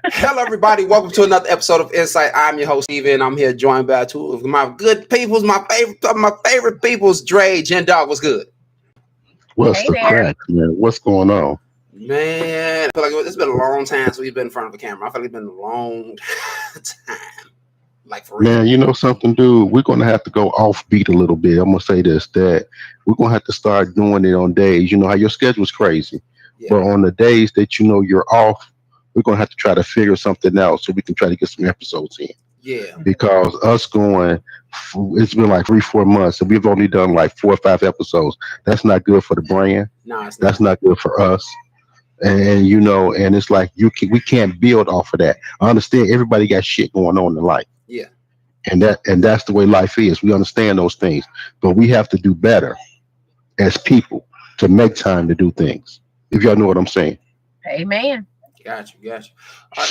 Hello, everybody. Welcome to another episode of En-Syte. I'm your host, Steven. I'm here joined by two of my good peoples, my favorite peoples, Dre, Jen Dog. What's good? What's the crack, man? What's going on? Man, I feel like it's been a long time since we've been in front of a camera. I feel like it's been a long time. Like, for real. Man, you know something, dude? We're going to have to go offbeat a little bit. I'm going to say this, that we're going to have to start doing it on days. You know how your schedule's crazy. Yeah. But on the days that you know you're off, we're going to have to try to figure something out so we can try to get some episodes in. Yeah. Because it's been like 3-4 months and we've only done like 4 or 5 episodes. That's not good for the brand. No, it's That's not good for us. And you know, and it's like we can't build off of that. I understand everybody got shit going on in life. Yeah. And that's the way life is. We understand those things, but we have to do better as people to make time to do things. If y'all know what I'm saying. Amen. Got you. Yes,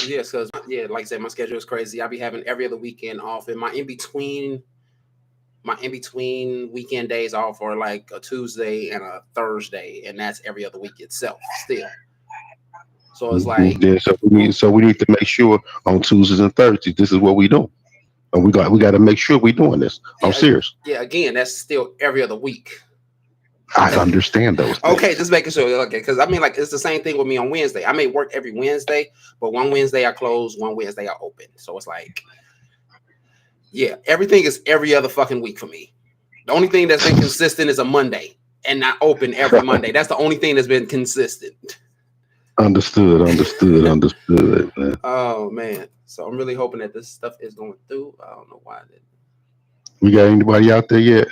because like I said, my schedule is crazy. I'll be having every other weekend off, and my in between weekend days off are like a Tuesday and a Thursday, and that's every other week itself still. So it's like, yeah, so we need to make sure on Tuesdays and Thursdays this is what we do, and we got to make sure we're doing this. I'm serious. Yeah, again, that's still every other week. I understand those things. Okay, just making sure. Okay, because I mean, like, it's the same thing with me on Wednesday. I may work every Wednesday, but one Wednesday I close, one Wednesday I open. So it's like, yeah, everything is every other fucking week for me. The only thing that's been consistent is a Monday, and not open every Monday. That's the only thing that's been consistent. Understood, man. Oh man, so I'm really hoping that this stuff is going through. I don't know why. We got anybody out there yet?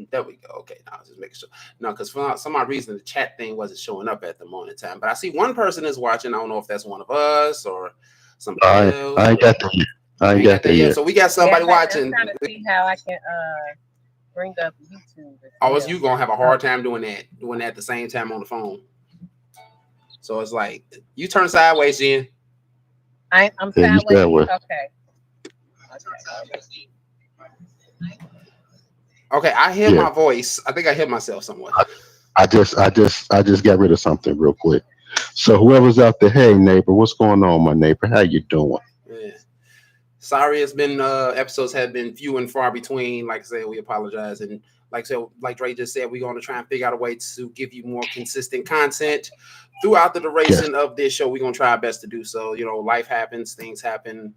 There we go. Okay, now I was just making sure. No, because for some odd reason the chat thing wasn't showing up at the moment in time. But I see one person is watching. I don't know if that's one of us or somebody else. I ain't got that yet. I ain't got that yet. So we got somebody watching. I'm trying to see how I can bring up YouTube. Oh, is you gonna have a hard time doing that at the same time on the phone? So it's like you turn sideways, Jen. I'm sideways. Okay. Okay, I hear my voice. I think I hear myself somewhat. I just got rid of something real quick. So whoever's out there, hey neighbor, what's going on, my neighbor? How you doing? Yeah. Sorry, it's been episodes have been few and far between. Like I said, we apologize, and like Dre just said, we're going to try and figure out a way to give you more consistent content throughout the duration of this show. We're going to try our best to do so. You know, life happens, things happen,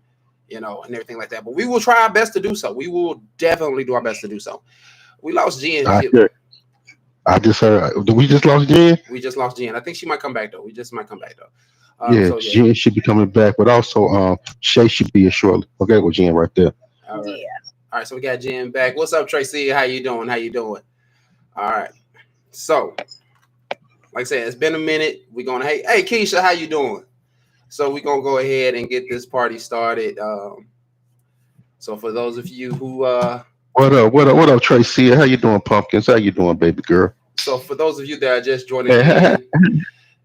you know, and everything like that. But we will try our best to do so. We will definitely do our best to do so. We lost Jen. I just heard. We just lost Jen? We just lost Jen. I think she might come back, though. Jen should be coming back. But also, Shay should be here shortly. Okay, with Jen right there. All right. Yeah. All right, so we got Jen back. What's up, Tracy? How you doing? All right. So, like I said, it's been a minute. We're going to, hey, Keisha, how you doing? So we're going to go ahead and get this party started. So for those of you who... What up, Tracy? How you doing, Pumpkins? How you doing, baby girl? So for those of you that are just joining in...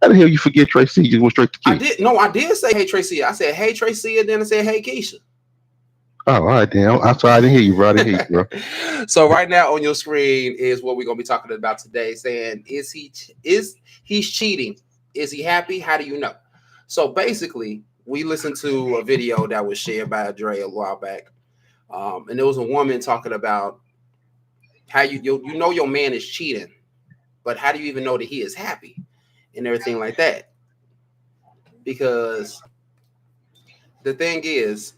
How the hell you forget Tracy? You just went straight to Keisha. I did say, hey, Tracy. I said, hey, Tracy, and then I said, hey, Keisha. Oh, all right, damn. I'm sorry, I didn't hear you, bro. So right now on your screen is what we're gonna be talking about today. Saying, is he's cheating? Is he happy? How do you know? So basically, we listened to a video that was shared by Dre a while back, and there was a woman talking about how you know your man is cheating, but how do you even know that he is happy and everything like that? Because the thing is,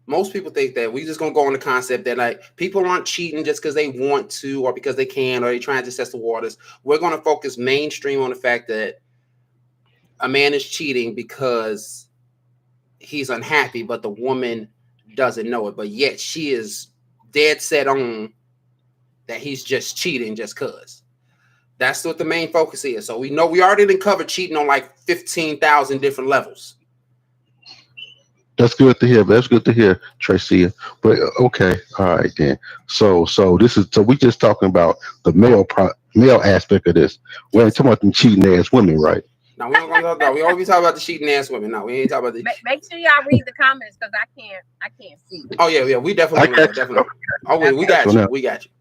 most people think that we just gonna go on the concept that like people aren't cheating just because they want to or because they can or they trying to test the waters. We're gonna focus mainstream on the fact that a man is cheating because he's unhappy, but the woman doesn't know it. But yet she is dead set on that he's just cheating just cause. That's what the main focus is. So we know we already done covered cheating on like 15,000 different levels. That's good to hear, Tracy. But okay, all right then. So we just talking about the male aspect of this. We ain't talking about them cheating ass women, right? No, we don't gonna talk about. We always talk about the cheating ass women. No, we ain't talking about the. Make sure y'all read the comments because I can't see. Oh yeah, we definitely. Oh, we got you. We got you.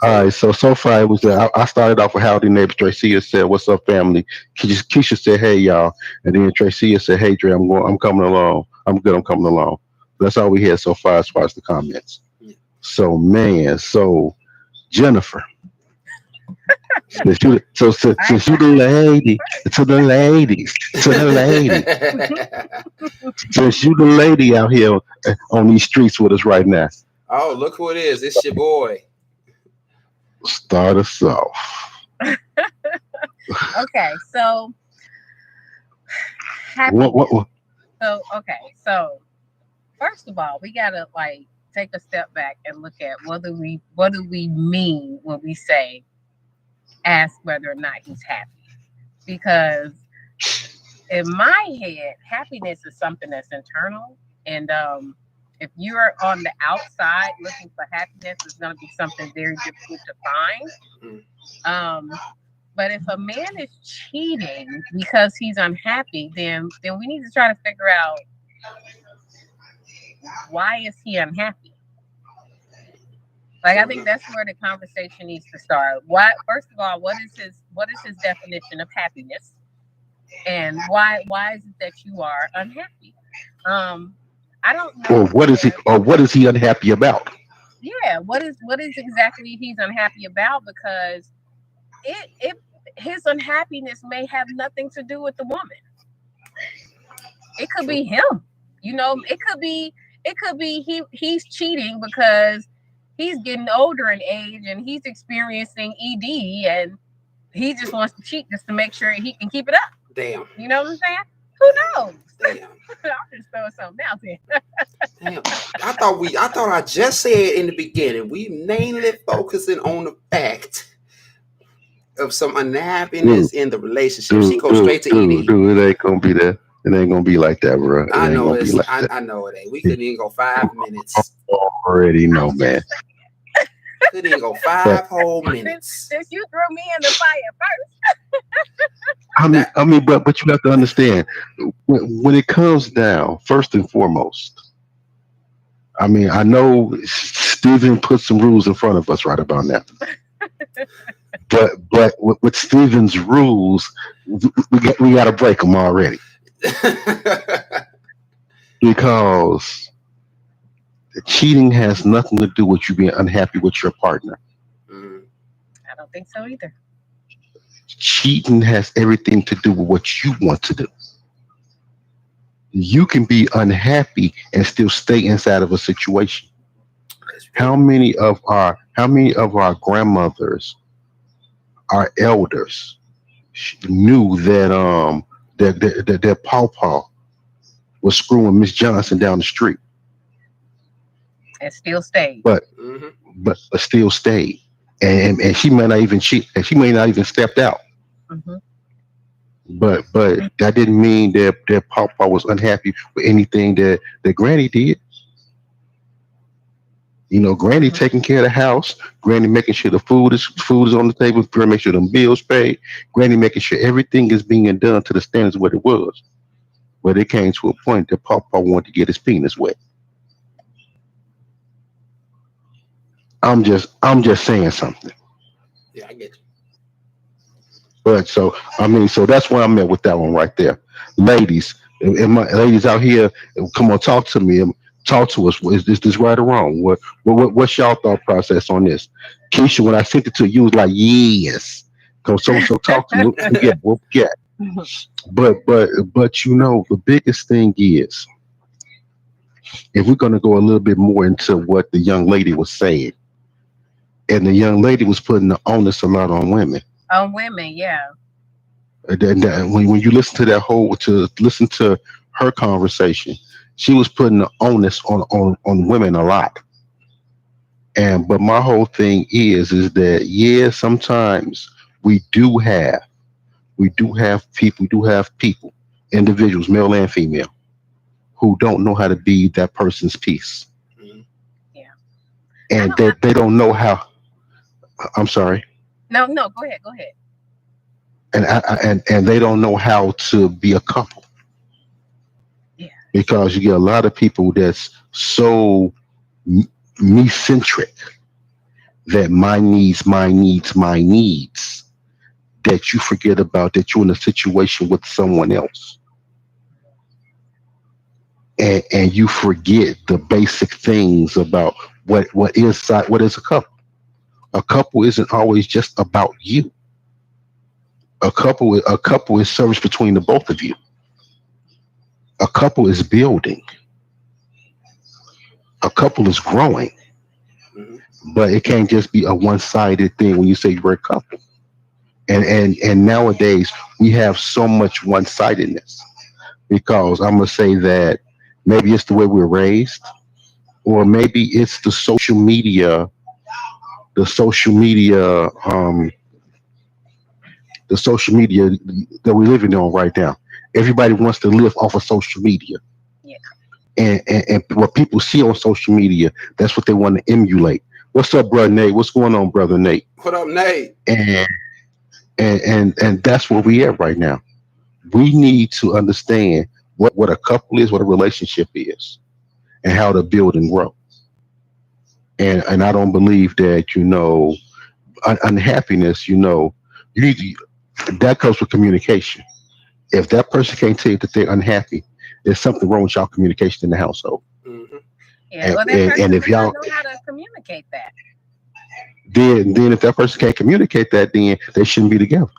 All So right, so far it was I started off with howdy neighbors. Tracia said, "What's up, family?" Keisha said, "Hey y'all," and then Tracia said, "Hey Dre, I'm coming along. I'm good. I'm coming along." That's all we had so far as the comments. yeah. So man, so Jennifer, I since you the lady, to the lady, since you the lady out here on these streets with us right now, Oh, look who it is. It's your boy. start us off. okay. So What happiness. what? So first of all, we gotta like take a step back and look at what do we mean when we say ask whether or not he's happy. Because in my head, happiness is something that's internal. And if you're on the outside looking for happiness, it's gonna be something very difficult to find. Mm. But if a man is cheating because he's unhappy, then we need to try to figure out why is he unhappy. Like I think that's where the conversation needs to start. Why? First of all, what is his definition of happiness, and why is it that you are unhappy? Um, I don't Or know if what is he unhappy about? yeah, what is exactly he's unhappy about because it his unhappiness may have nothing to do with the woman. It could True. be him. It could be he's cheating because he's getting older in age and he's experiencing ED and he just wants to cheat just to make sure he can keep it up. Damn. You know what I'm saying? Who knows? Damn. I'm just throwing something out there. Damn. I thought I just said in the beginning, we mainly focusing on the fact of some Dude, unhappiness in the relationship. She goes straight to ED. dude, it ain't gonna be that. It ain't gonna be like that, bro. It I ain't know gonna be it's like I, that. I know it ain't. We You couldn't even go 5 minutes. already know, man. Couldn't even go But five whole since, minutes. since you threw me in the fire That but you have to understand when it comes down, first and foremost. I mean, I know Steven put some rules in front of us right about now, but with Steven's rules, we got to break them already because cheating has nothing to do with you being unhappy with your partner. Mm, I don't think so either. Cheating has everything to do with what you want to do. You can be unhappy and still stay inside of a situation. that's true. How many of our grandmothers, our elders, knew that their pawpaw was screwing Miss Johnson down the street, And still stayed. but Hmm. but still stayed, and she may not even cheat, and she may not even stepped out. Hmm. But that didn't mean that Papa was unhappy with anything that Granny did. You know, Granny Hmm. taking care of the house, Granny making sure the food is on the table, Granny making sure the bills paid, Granny making sure everything is being done to the standards what it was. But it came to a point that Papa wanted to get his penis wet. I'm just saying something. Yeah, I get But so I mean, so that's where I'm at with that one right there. Ladies, and my ladies out here, come on, talk to me. Talk to us. Is this right or wrong? What's y'all thought process on this? Keisha, when I sent it to you, was like, yes. So talk to me. What we get. But you know, the biggest thing is if we're gonna go a little bit more into what the young lady was saying, and the young lady was putting the onus a lot on women. On women, yeah. And then when you listen to to listen to her conversation, she was putting the onus on women a lot. And but my whole thing is that yeah, sometimes we do have we do have people, individuals, male and female, who don't know how to be that person's peace, you. Yeah. I and know how. they don't know how. I'm sorry, No, no, go ahead, go ahead. and they don't know how to be a couple Yeah. because you get a lot of people that's so me centric that my needs, that you forget about that you're in a situation with someone else. And you forget the basic things about what is a couple. A couple isn't always just about you. A couple is service between the both of you. A couple is building. A couple is growing. Mhm. But it can't just be a one-sided thing when you say you're a couple. And nowadays we have so much one-sidedness because I'm gonna say that maybe it's the way we're raised, or maybe it's the social media, the social media that we're living on right now. Everybody wants to live off of social media, Yeah. and what people see on social media, that's what they want to emulate. What's up, brother Nate? What's going on, brother Nate? What up, Nate? And and that's where we at right now. We need to understand what a couple is, what a relationship is, and how to build and grow. And I don't believe that unhappiness. You need that comes with communication. If that person can't tell you that they're unhappy, there's something wrong with y'all communication in the household. Hmm. Yeah. And, Well, that and, person and if may not y'all know how to communicate that. then if that person can't communicate that, then they shouldn't be together.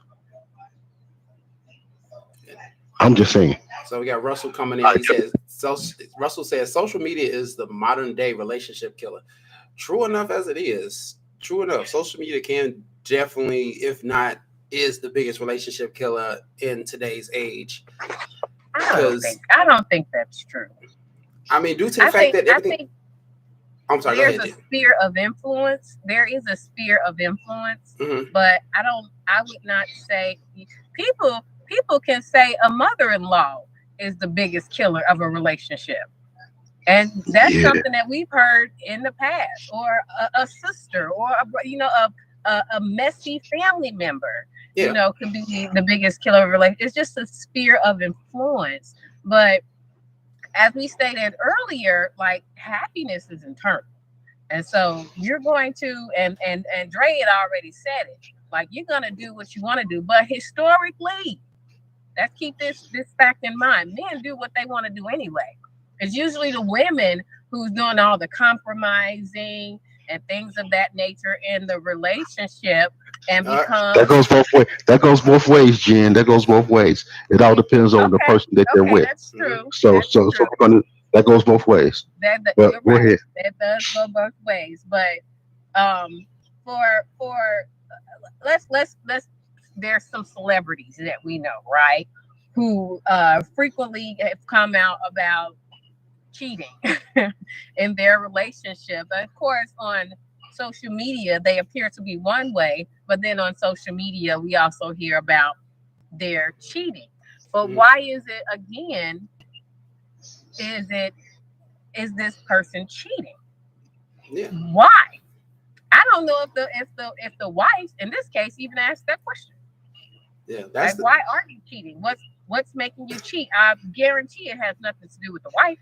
I'm just saying. So we got Russell coming in. He says, so Russell says social media is the modern day relationship killer. True enough as it is, true enough, social media can definitely, if not, is the biggest relationship killer in today's age. Because I don't think that's true. I mean, due to the fact that I everything. think I'm sorry. Go there's ahead, a Jim. sphere of influence. There is a sphere of influence, Hmm. but I would not say people can say a mother-in-law is the biggest killer of a relationship. And that's Yeah, something that we've heard in the past, or a sister, or a messy family member, Yeah. can be the biggest killer of a relationship. It's just a sphere of influence. But as we stated earlier, like happiness is internal. And so you're going to, and Dre had already said it, like you're gonna do what you want to do. But historically, let's keep this fact in mind. Men do what they want to do anyway. It's usually the women who's doing all the compromising and things of that nature in the relationship and Uh, that become goes both ways. That goes both ways, Jen. That goes both ways. It all depends on the okay, person that they're okay, with. that's mhm. true. So That's so so true. we're gonna that goes both ways. That But you're go right. ahead. That does go both ways. But um for let's there's some celebrities that we know, right? Who frequently have come out about cheating in their relationship. Of course, on social media, they appear to be one way, but then on social media, we also hear about their cheating. But Mhm. why is it again? Is it is this person cheating? Yeah. Why? I don't know if the wife in this case even asked that question. Yeah. That's Like, the. why are you cheating? What's making you cheat? I guarantee it has nothing to do with the wife.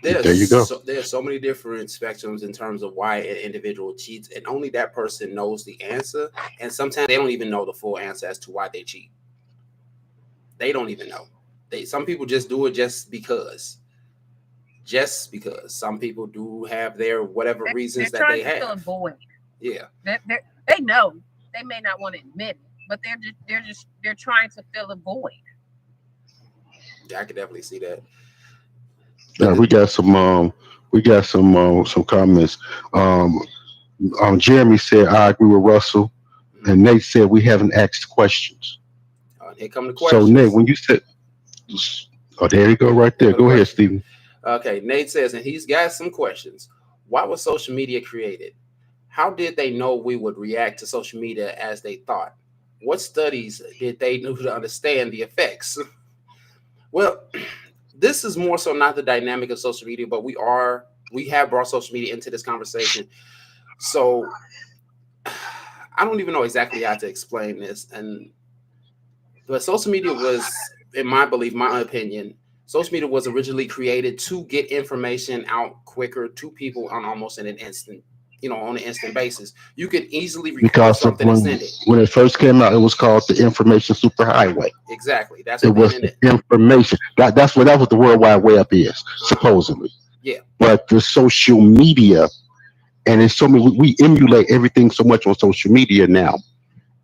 There you go. There's so many different spectrums in terms of why an individual cheats, and only that person knows the answer. And sometimes they don't even know the full answer as to why they cheat. They don't even know. Some people just do it just because. Just because some people do have their whatever They're reasons that trying they to fill a have. void. Yeah. They know they may not want to admit it, but they're trying to fill a void. Yeah, I could definitely see that. But Yeah, we got some comments. Um, Jeremy said I agree with Russell, mhm. and Nate said we haven't asked questions. Here come the So Nate, questions. when you said, oh, there you go, right Here there. go the Go ahead, question. Stephen. Okay, Nate says, and he's got some questions. Why was social media created? How did they know we would react to social media as they thought? What studies did they do to understand the effects? Well, this is more so not the dynamic of social media, but we have brought social media into this conversation. So I don't even know exactly how to explain this. And but social media was, in my belief, my opinion, social media was originally created to get information out quicker to people on almost in an on an instant basis. You could easily record Because of something and send it. when it first came out, it was called the information superhighway. Exactly. That's It what the was the internet. information. That's what the World Wide Web is, supposedly. Yeah. But the social media, and it's so many, we emulate everything so much on social media now.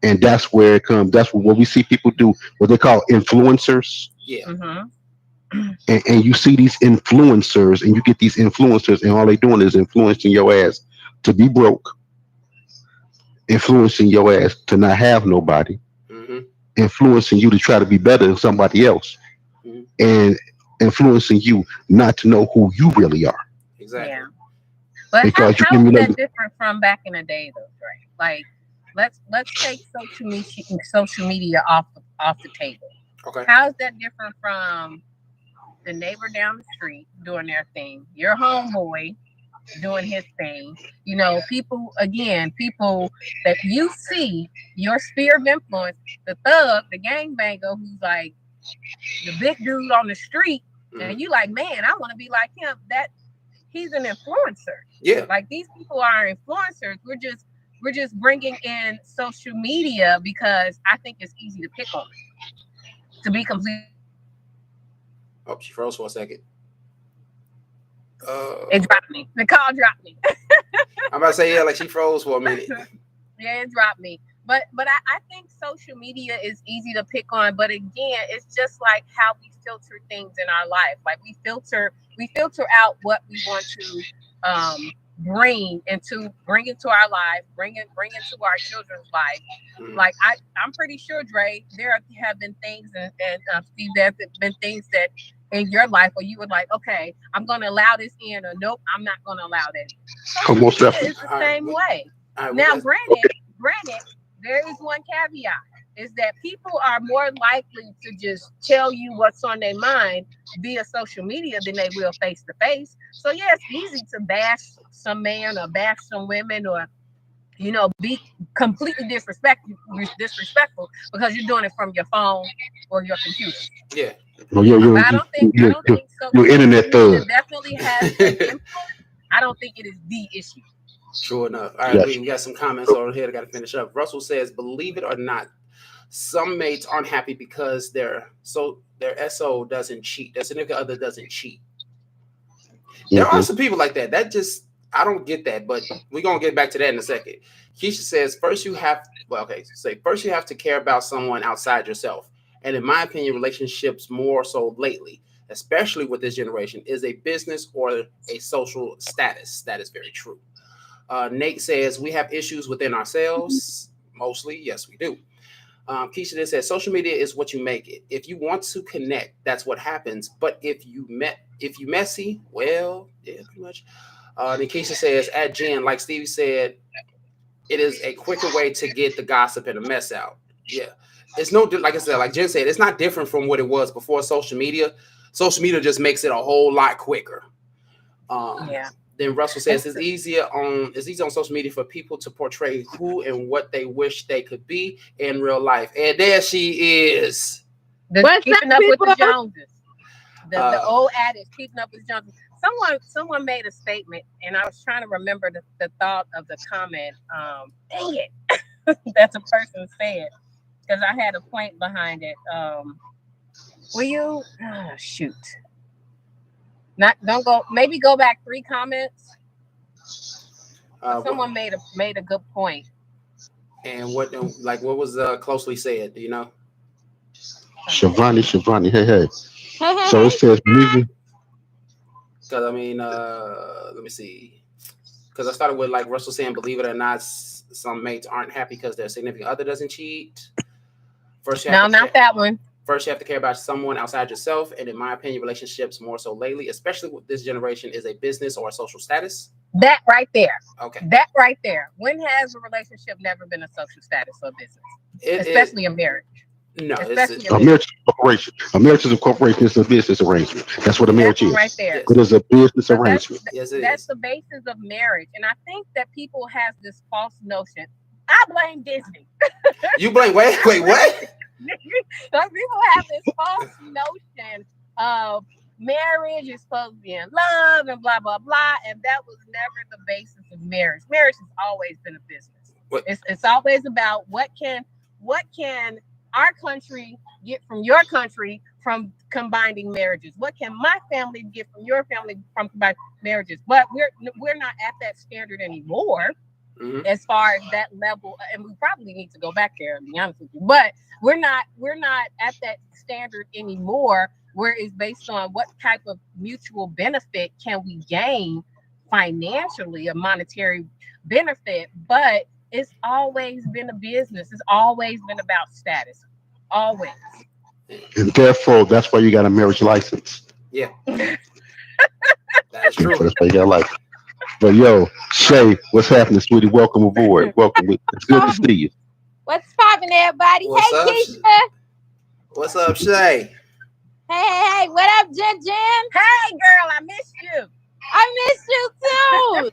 And that's where it comes. That's what we see people do, what they call influencers. Yeah. Mm-hmm. And you see these influencers, and you get these influencers, and all they doing is influencing your ass to be broke, influencing your ass to not have nobody, Hmm. influencing you to try to be better than somebody else, Hmm. and influencing you not to know who you really are Exactly. Yeah. But because you how is emulate. that different from back in the day, though, Dre? Like, let's take social media off the table. Okay. How is that different from the neighbor down the street doing their thing, your homeboy doing his thing? People that you see your sphere of influence, the thug, the gangbanger, who's like the big dude on the street, Hmm. and you like, man, I want to be like him. That he's an influencer. Yeah. Like these people are influencers. We're just bringing in social media because I think it's easy to pick on it. To be completely Oh, she froze for a second. it dropped me. The call dropped me. I'm about to say, yeah, like she froze for a minute. Yeah, it dropped me. But I think social media is easy to pick on. But again, it's just like how we filter things in our life. Like we filter out what we want to bring into our life, bring into our children's life. Mhm. Like I'm pretty sure, Dre, there have been things, and Steve, there have been things that in your life where you were like, okay, I'm going to allow this in, or nope, I'm not going to allow that in. Social Most media definitely. is the All right, same way. all right, Now, that's, granted, there is one caveat: is that people are more likely to just tell you what's on their mind via social media than they will face to face. So yeah, it's easy to bash some man or bash some women, or be completely disrespectful because you're doing it from your phone or your computer. yeah. No, you're, But you're, I you're, don't you're, think so. you're Social internet media thug. definitely has an influence. I don't think it is the issue. Sure enough. All right, Yes. we got some comments over here. I got to finish up. Russell says, believe it or not, some mates aren't happy because their SO doesn't cheat. Their significant other doesn't cheat. There are Hmm. some people like that. That just I don't get that, but we're gonna get back to that in a second. Keisha says first you have to care about someone outside yourself. And in my opinion, relationships more so lately, especially with this generation, is a business or a social status. That is very true. Nate says we have issues within ourselves. Mostly, yes, we do. Keisha then says social media is what you make it. If you want to connect, that's what happens. But if you messy, well, yeah, pretty much. Then Keisha says at Jen, like Stevie said, it is a quicker way to get the gossip and the mess out. Yeah, it's no like I said, like Jen said, it's not different from what it was before social media. Social media just makes it a whole lot quicker. Um, Yeah. then Russell says it's easy on social media for people to portray who and what they wish they could be in real life. And there she is. The keeping up with the Joneses. The Uh, old adage, keeping up with the Joneses. Someone made a statement, and I was trying to remember the thought of the comment. Dang it, that's a person said, because I had a point behind it. Will you shoot? Not don't go. Maybe go back 3 comments. Someone made a good point. and what was closely said? Do you know? Shivani, hey. So it says music. Because I mean, let me see. Because I started with like Russell saying, believe it or not, some mates aren't happy because their significant other doesn't cheat. First, you have No, to not that one. First, you have to care about someone outside yourself. And in my opinion, relationships more so lately, especially with this generation, is a business or a social status. That right there. Okay. That right there. When has a relationship never been a social status or business? Especially a marriage. No, Especially A marriage is a corporation. A marriage is a corporation. It's a business arrangement. That's what a marriage is. Right there. It is a business arrangement. Yes, it That's is. the basis of marriage. And I think that people have this false notion. I blame Disney. You blame wait, what? Some people have this false notion of marriage is supposed to be in love and blah blah blah, and that was never the basis of marriage. Marriage has always been a business. It's always about what can our country get from your country from combining marriages? What can my family get from your family from combining marriages? But we're not at that standard anymore. Mm-hmm. As far as that level, and we probably need to go back there, to be honest with you. But we're not at that standard anymore, where it's based on what type of mutual benefit can we gain financially, a monetary benefit. But it's always been a business. It's always been about status. Always. And therefore, that's why you got a marriage license. Yeah. That's true. That's why you got a license. But yo, Shay, what's happening, sweetie? Welcome aboard. Welcome. It's good to see you. What's poppin', everybody? What's up, Keisha. What's up, Shay? Hey, what up, Jen? Hey, girl, I missed you. I missed you too.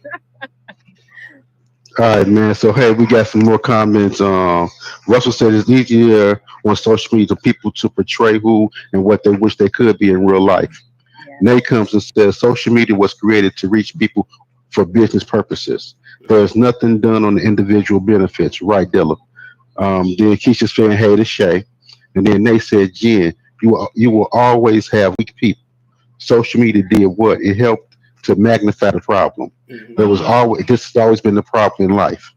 All right, man. So hey, we got some more comments. Russell said it's easier on social media for people to portray who and what they wish they could be in real life. Yeah. Nate comes and says social media was created to reach people for business purposes. There's nothing done on the individual benefits, right, Dilla? Then Keisha's saying, hey, to Shay. And then Nate said, Jen, you will always have weak people. Social media did what? It helped to magnify the problem. Mm-hmm. This has always been the problem in life.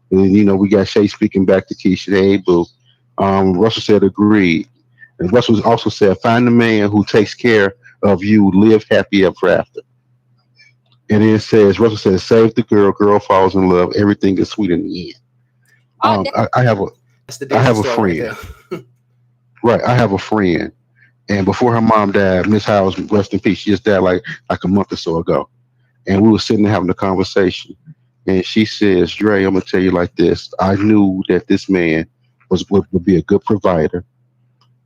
And we got Shay speaking back to Keisha. Hey, boo. Russell said agreed. And Russell also said, find a man who takes care of you, live happy ever after. And then it says, Russell says, save the girl falls in love, everything is sweet in the end. I have a friend. Right, I have a friend. And before her mom died, Miss Howes, rest in peace, she just died like a month or so ago. And we were sitting there having a conversation. And she says, Dre, I'm going to tell you like this. I knew that this man would be a good provider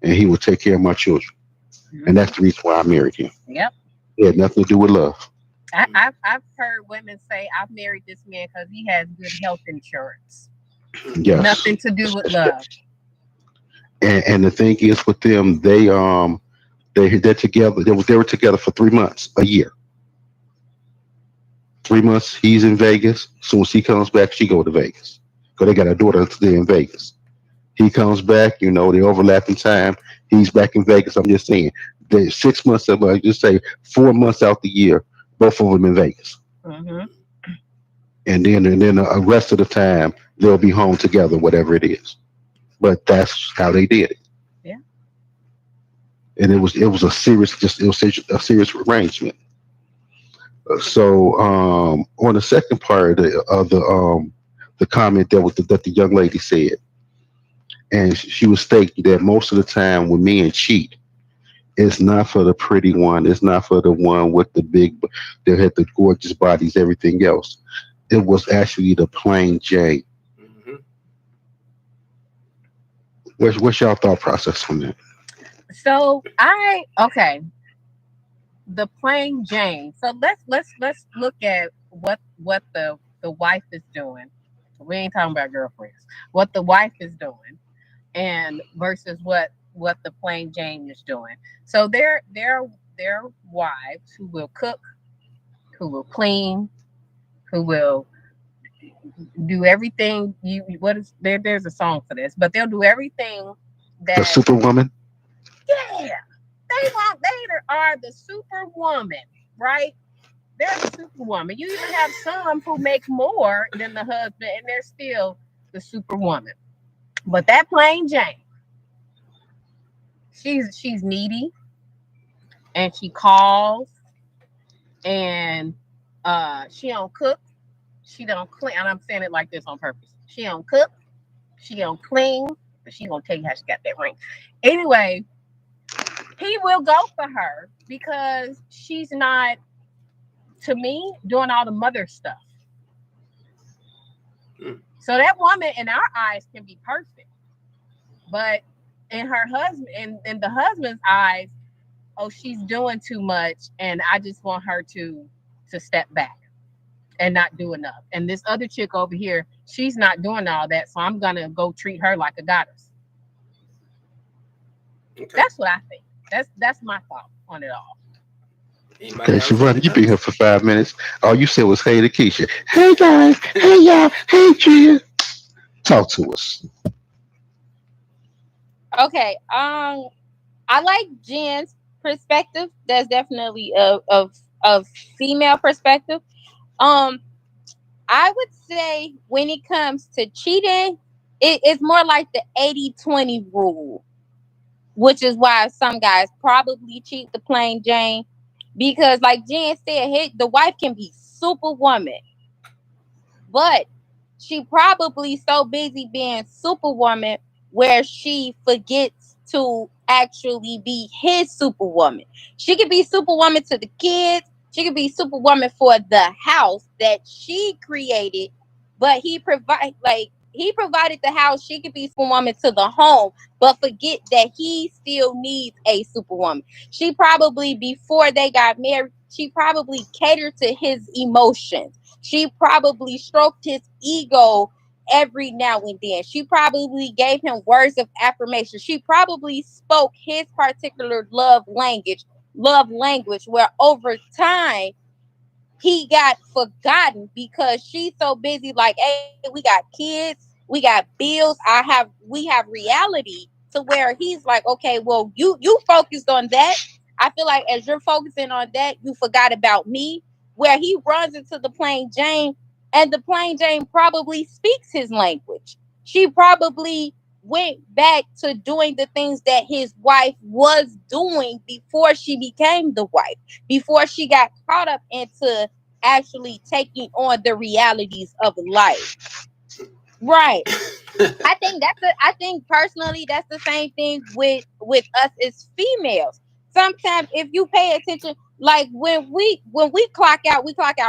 and he would take care of my children. Mm-hmm. And that's the reason why I married him. Yep. It had nothing to do with love. I've heard women say, I've married this man because he has good health insurance. Yes. Nothing to do with love. And the thing is with them, they're together. They were together for 3 months, a year. 3 months, he's in Vegas. Soon as he comes back, she go to Vegas. Because they got a daughter there in Vegas. He comes back, they overlap in time. He's back in Vegas. I'm just saying, 6 months of, I just say 4 months out the year, both of them in Vegas. Mm-hmm. And then the rest of the time, they'll be home together, whatever it is. But that's how they did it. Yeah. And it was a serious arrangement. So on the second part of the comment that the young lady said, and she was stating that most of the time when men cheat, it's not for the pretty one, it's not for the one with the that had the gorgeous bodies, everything else. It was actually the plain Jane. Mm-hmm. What's your thought process on that? So the plain Jane. So let's look at what the wife is doing. We ain't talking about girlfriends. What the wife is doing, and versus what the plain Jane is doing. So they're wives who will cook, who will clean, who will do everything. There's a song for this, but they'll do everything that the superwoman. Yeah. They are the superwoman, right? They're the superwoman. You even have some who make more than the husband, and they're still the superwoman. But that plain Jane, she's needy, and she calls, and she don't cook, she don't clean. And I'm saying it like this on purpose. She don't cook, she don't clean, but she gonna tell you how she got that ring. Anyway. He will go for her because she's not, to me, doing all the mother stuff. So that woman in our eyes can be perfect. But in her husband, in the husband's eyes, oh, she's doing too much and I just want her to step back and not do enough. And this other chick over here, she's not doing all that, so I'm going to go treat her like a goddess. Okay. That's what I think. That's my thought on it all. Anybody Okay, got anything Shavonda, you been else? here for 5 minutes. All you said was hey to Keisha. Hey guys, hey y'all, hey Tria. Talk to us. Okay. I like Jen's perspective. That's definitely of female perspective. Um, I would say when it comes to cheating, it's more like the 80-20 rule, which is why some guys probably cheat the plain Jane. Because like Jen said, the wife can be superwoman, but she probably so busy being superwoman where she forgets to actually be his superwoman. She could be superwoman to the kids. She could be superwoman for the house that she created, but he provided the house. She could be superwoman to the home, but forget that he still needs a superwoman. She probably, before they got married, she probably catered to his emotions. She probably stroked his ego every now and then. She probably gave him words of affirmation. She probably spoke his particular love language, where over time he got forgotten because she's so busy. Like, hey, we got kids, we got bills. We have reality to where he's like, okay, well, you focused on that. I feel like as you're focusing on that, you forgot about me. Where he runs into the plain Jane, and the plain Jane probably speaks his language. She probably went back to doing the things that his wife was doing before she became the wife, before she got caught up into actually taking on the realities of life. Right. I think personally that's the same thing with us as females. Sometimes if you pay attention, like when we clock out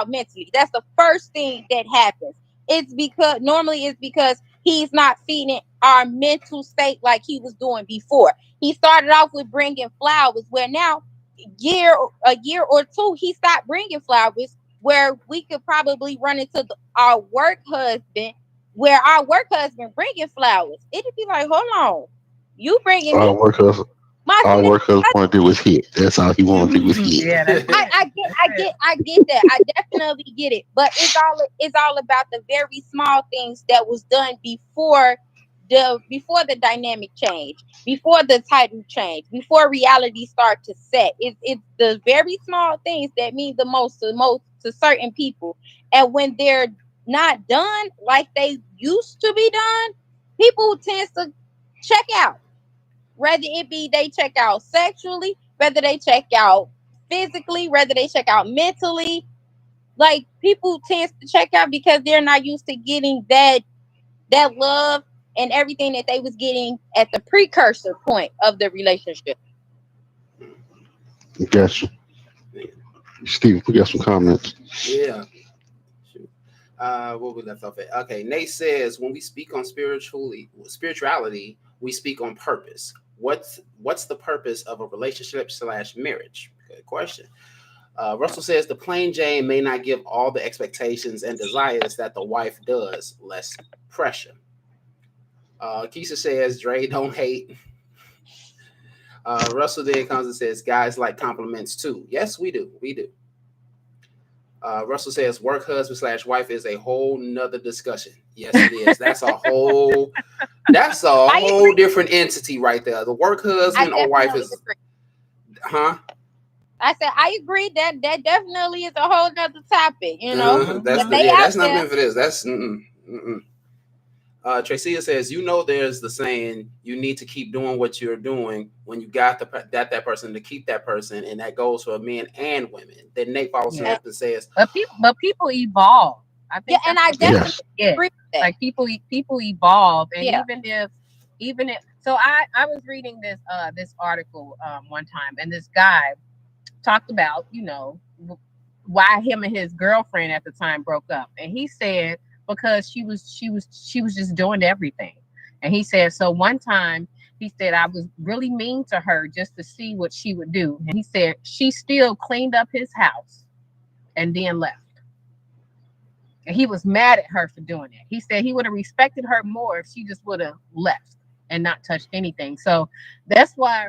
mentally. That's the first thing that happens. It's because he's not feeding our mental state like he was doing before. He started off with bringing flowers, where now a year or two he stopped bringing flowers. Where we could probably run into our work husband, where our work husband bringing flowers. It'd be like, hold on, you bringing me All workers, my all snake? workers want to do is hit. That's all he want to do is hit. Yeah, that's it. I get that. I definitely get it. But it's all about the very small things that was done before the dynamic change, before the title change, before reality start to set. It's the very small things that mean the most to certain people. And when they're not done like they used to be done, people tend to check out. Whether it be they check out sexually, whether they check out physically, whether they check out mentally. Like people tend to check out because they're not used to getting that love and everything that they was getting at the precursor point of the relationship. Gotcha. Steve, we got some comments. Yeah. Shoot. What we left off at? Okay, Nate says when we speak on spirituality, we speak on purpose. What's the purpose of a relationship slash marriage? Good question. Russell says the plain Jane may not give all the expectations and desires that the wife does. Less pressure. Keisha says Dre don't hate. Russell then comes and says guys like compliments too. Yes, we do. We do. Russell says work husband slash wife is a whole nother discussion. Yes, it is. That's a I whole different entity right there. The work I husband or wife definitely is, agree. huh? I said I agree that definitely is a whole nother topic. But Mhm. they out That's not there. meant for this. That's mm-mm. Tracia says, there's the saying, you need to keep doing what you're doing when you got that person to keep that person, and that goes for men and women. Then Nate follows Yeah, up and says, but people evolve. I Yeah, think and that's I what people definitely Yes. forget. agree with that. Like people evolve, and Yeah. even if so, I was reading this article one time, and this guy talked about why him and his girlfriend at the time broke up, and he said because she was just doing everything, and he said so one time he said I was really mean to her just to see what she would do, and he said she still cleaned up his house and then left. And he was mad at her for doing that. He said he would have respected her more if she just would have left and not touched anything. So that's why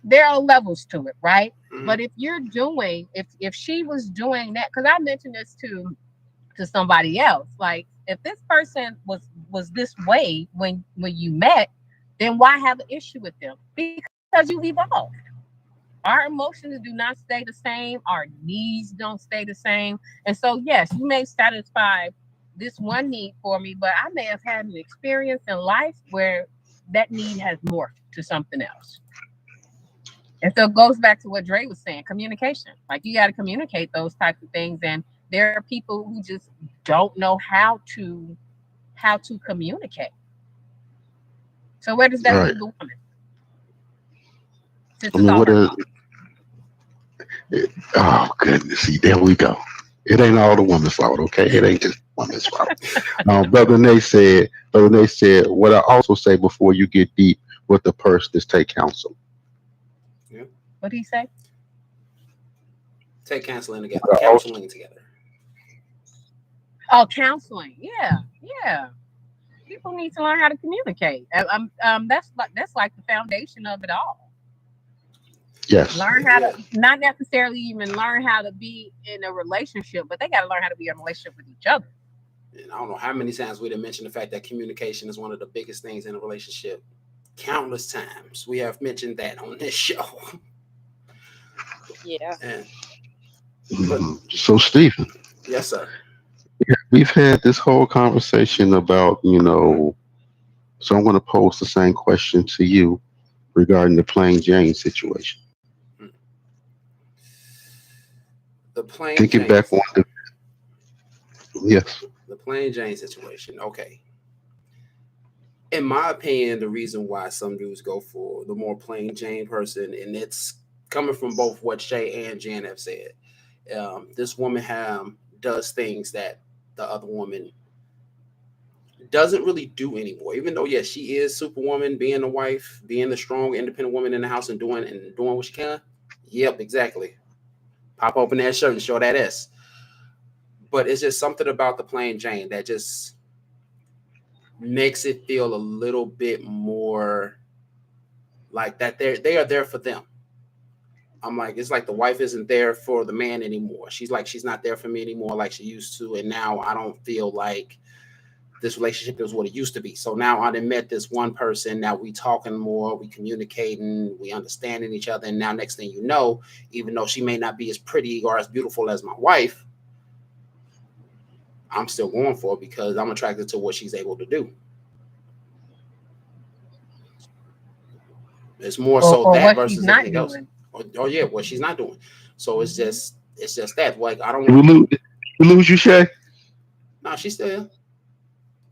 there are levels to it, right? But if you're doing, if she was doing that, because I mentioned this to somebody else, like if this person was this way when you met, then why have an issue with them? Because you've evolved. Our emotions do not stay the same. Our needs don't stay the same. And so, yes, you may satisfy this one need for me, but I may have had an experience in life where that need has morphed to something else. And so it goes back to what Dre was saying, communication. Like you got to communicate those types of things. And there are people who just don't know how to communicate. So where does that Right. leave the woman? Since I it's mean, all what her is? fault. Oh goodness, see, there we go. It ain't all the woman's fault, okay? It ain't just the woman's fault. Brother Nate said, what I also say before you get deep with the person is take counsel. Yeah. What did he say? Take What I also, counseling together. Oh, counseling. Yeah, yeah. People need to learn how to communicate. That's like the foundation of it all. yes, Learn how to Yeah. not necessarily even learn how to be in a relationship, but they got to learn how to be in a relationship with each other. And I don't know how many times we done mentioned the fact that communication is one of the biggest things in a relationship. Countless times we have mentioned that on this show. Yeah. And but Mhm. So Stephen, yes, sir. we've had this whole conversation about, so I'm going to pose the same question to you regarding the plain Jane situation. Hmm. The plain Thinking Jane, back on yes, the plain Jane situation. Okay. In my opinion, the reason why some dudes go for the more plain Jane person, and it's coming from both what Shay and Jan have said. This woman does things that the other woman doesn't really do anymore. Even though, yes, she is Superwoman, being a wife, being the strong, independent woman in the house, and doing what she can. Yep, exactly. Pop open that shirt and show that S. But it's just something about the plain Jane that just makes it feel a little bit more like that they are there for them. I'm like, it's like the wife isn't there for the man anymore. She's like, she's not there for me anymore like she used to. And now I don't feel like this relationship is what it used to be. So now I done met this one person. Now we talking more, we communicating, we understanding each other. And now next thing you know, even though she may not be as pretty or as beautiful as my wife, I'm still going for it because I'm attracted to what she's able to do. It's more or, so or that what she's versus not anything else. doing. Or yeah, what she's not doing. So it's just that. Like I don't did want. we lose you, Shay? No, she's still here.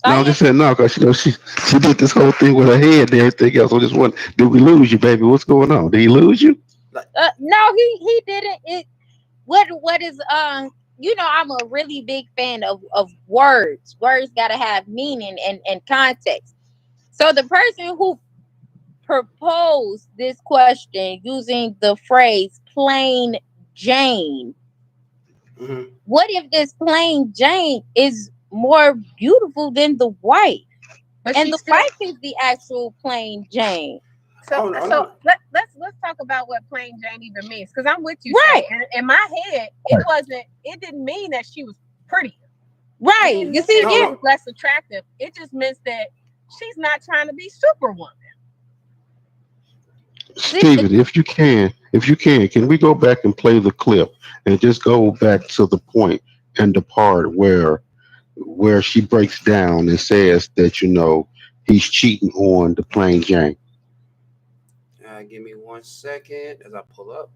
Oh No, I'm yeah. just saying no, because she did this whole thing with her head and everything else. I just want, did we lose you, baby? What's going on? Did he lose you? Like No, he didn't. It what is I'm a really big fan of words. Words gotta have meaning and context. So the person who proposed this question using the phrase plain Jane, mhm. what if this plain Jane is more beautiful than the wife? But And she the still. wife is the actual plain Jane. So Oh no, so no. let's talk about what plain Jane even means. Because I'm with you, Right, Shay. And in my head, it didn't mean that she was pretty. It right. didn't You mean see, that No, she yeah. was no. less attractive. It just means that she's not trying to be Superwoman. See, Steven, if you can we go back and play the clip and just go back to the point and the part where she breaks down and says that he's cheating on the plain Jane. Give me 1 second as I pull up.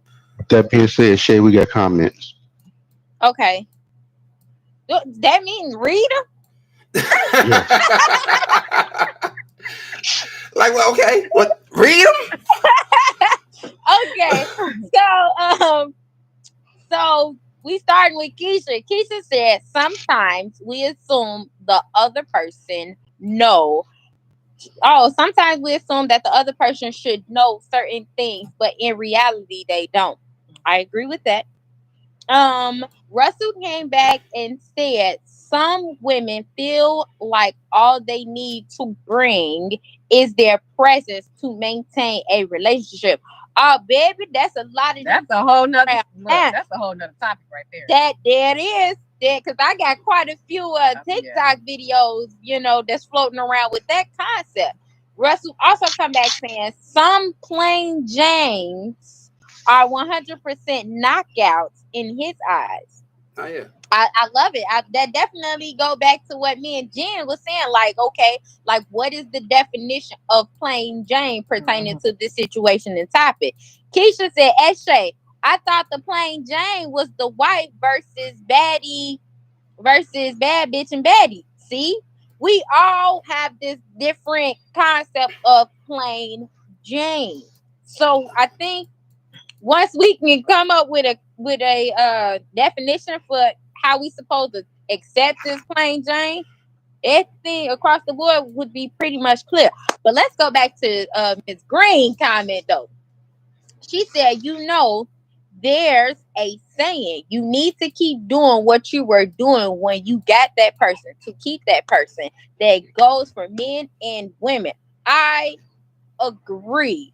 That being said, Shay, we got comments. okay. That means Rita. Yes. Like, well, okay, what? Read them. Okay. So we starting with Keisha. Keisha said sometimes we assume the other person know. Oh, sometimes we assume that the other person should know certain things, but in reality they don't. I agree with that. Russell came back and said some women feel like all they need to bring is their presence to maintain a relationship. Oh, baby, that's a lot of. That's a whole nother. Crap. Look, that's a whole nother topic right there. That is that because I got quite a few TikTok videos, you know, that's floating around with that concept. Russell also come back saying some plain Janes are 100% knockouts in his eyes. Oh yeah. I love it. That definitely go back to what me and Jen was saying. Like, okay, like what is the definition of plain Jane pertaining to this situation and topic? Keisha said, Shay, I thought the plain Jane was the white versus baddie versus bad bitch and baddie. See, we all have this different concept of plain Jane. So I think once we can come up with a definition for how we supposed to accept this plain Jane, everything across the board would be pretty much clear. But let's go back to Ms. Green comment though. She said, you know, there's a saying, you need to keep doing what you were doing when you got that person to keep that person. That goes for men and women. I agree.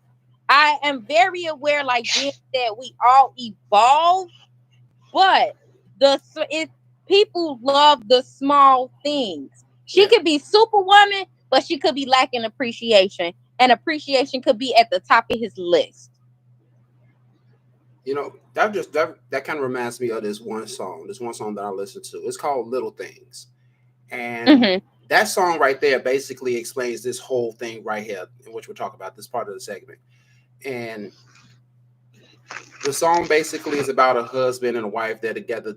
I am very aware, like Jen said, we all evolve, but people love the small things. She could be Superwoman, but she could be lacking appreciation, and appreciation could be at the top of his list. You know, that kind of reminds me of this one song that I listen to. It's called Little Things. And that song right there basically explains this whole thing right here, in which we're talking about this part of the segment. And the song basically is about a husband and a wife that together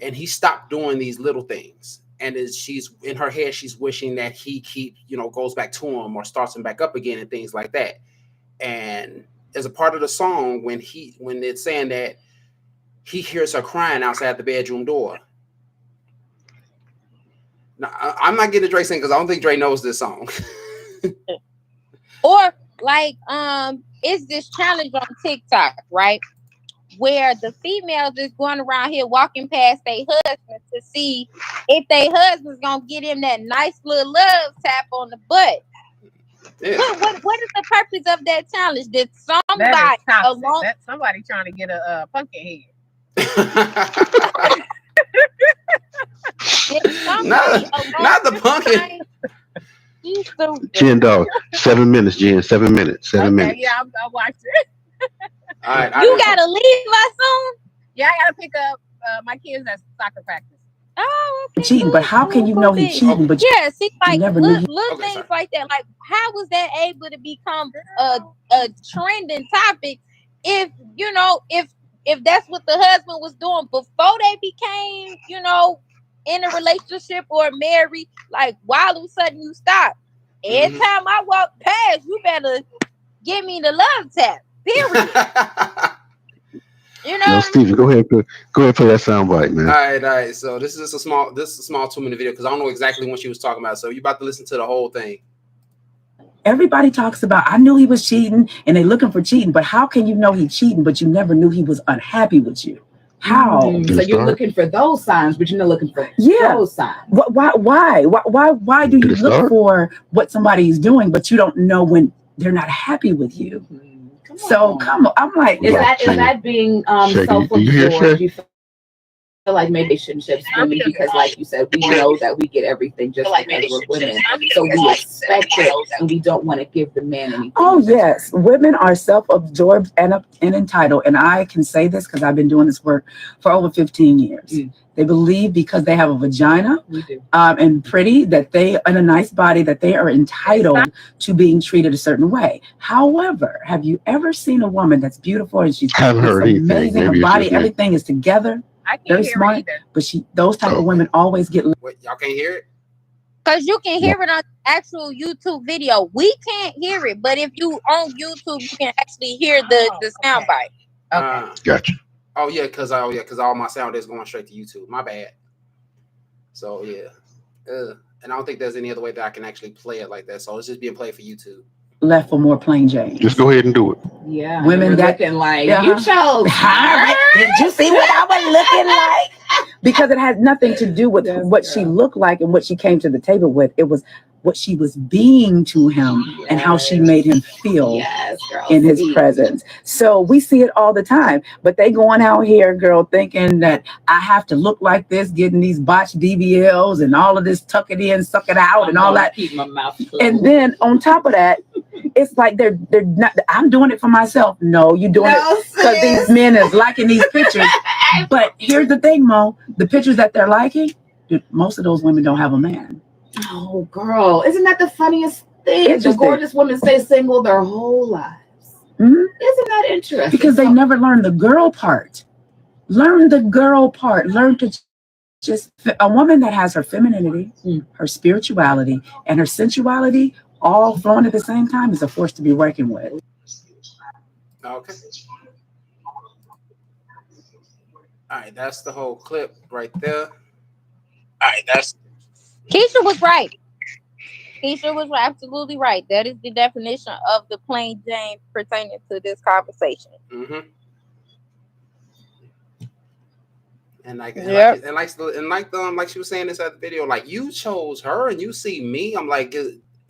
and he stopped doing these little things. And she's in her head, she's wishing that he goes back to him or starts him back up again and things like that. And as a part of the song, when it's saying that he hears her crying outside the bedroom door. Now, I'm not getting Dre sing because I don't think Dre knows this song. Or like, it's this challenge on TikTok, right? Where the females is going around here walking past their husbands to see if their husband's gonna get him that nice little love tap on the butt. Yeah. What is the purpose of that challenge? Did somebody that's somebody trying to get a pumpkin head? not the pumpkin. Jen, dog, 7 minutes, Jen. 7 minutes. 7 minutes. Yeah, I'll watch it. All right, you gotta leave us soon. Yeah, I gotta pick up my kids at soccer practice. Oh, okay. Cheating, but how can you know he's cheating? But yeah, see, like little things sorry. like that. Like, how was that able to become a trending topic? If if that's what the husband was doing before they became, in a relationship or married, like why all of a sudden you stop? Every time I walk past, you better give me the love tap. Period. No, Steven, go ahead and play that soundbite, man. All right. So this is a small 2-minute video because I don't know exactly what she was talking about. So you're about to listen to the whole thing. Everybody talks about, I knew he was cheating and they're looking for cheating, but how can you know he's cheating, but you never knew he was unhappy with you? How? So you're looking for those signs, but you're not looking for those signs. Why do you look for what somebody's doing, but you don't know when they're not happy with you? Come on. I'm like, is that being self-absorbed? You feel like maybe relationships women because, like you said, we know that we get everything just because we're women, so we expect it, and we don't want to give the man anything. Oh yes, women are self-absorbed and entitled, and I can say this because I've been doing this work for over 15 years. They believe because they have a vagina and pretty, that they and a nice body, that they are entitled to being treated a certain way. However, have you ever seen a woman that's beautiful and she's amazing, her body, everything is together, very smart, but those type of women always get. Wait, y'all can't hear it? Because you can hear it on actual YouTube video. We can't hear it, but if you on YouTube, you can actually hear the soundbite. Okay. Gotcha. Oh yeah, because all my sound is going straight to YouTube. My bad. So yeah, and I don't think there's any other way that I can actually play it like that. So it's just being played for YouTube. Left for more plain Jane. Just go ahead and do it. Yeah, women that looking like you chose. Did you see what I was looking like? Because it has nothing to do with what she looked like and what she came to the table with. It was what she was being to him and how she made him feel in his presence. So we see it all the time. But they going out here, girl, thinking that I have to look like this, getting these botched BBLs and all of this, tuck it in, suck it out, and all that. Keep my mouth closed. And then on top of that, it's like they're not. I'm doing it for myself. No, you're doing it because these men is liking these pictures. But here's the thing, Mo: the pictures that they're liking, most of those women don't have a man. Oh, girl, isn't that the funniest thing? The gorgeous women stay single their whole lives. Mm-hmm. Isn't that interesting? Because they never learn the girl part. Learn the girl part. Learn to just a woman that has her femininity, her spirituality, and her sensuality all flowing at the same time is a force to be reckoned with. Okay. All right, that's the whole clip right there. All right, that's. Keisha was right. Keisha was absolutely right. That is the definition of the plain Jane pertaining to this conversation. Mm-hmm. And like she was saying this at the video, like you chose her and you see me. I'm like,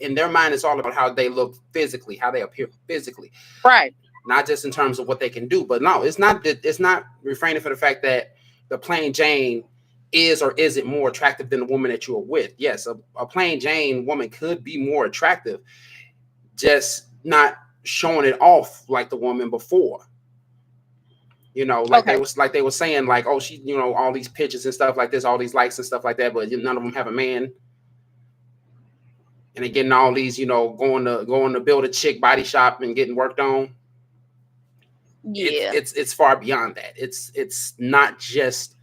in their mind, it's all about how they look physically, how they appear physically, right? Not just in terms of what they can do. But no, it's not refraining for the fact that the plain Jane is or isn't more attractive than the woman that you are with. Yes, a plain Jane woman could be more attractive, just not showing it off like the woman before. You know, like they were saying, like, oh, she, you know, all these pictures and stuff like this, all these likes and stuff like that, but none of them have a man. And they're getting all these, you know, going to build a chick body shop and getting worked on. Yeah, it's far beyond that. It's not just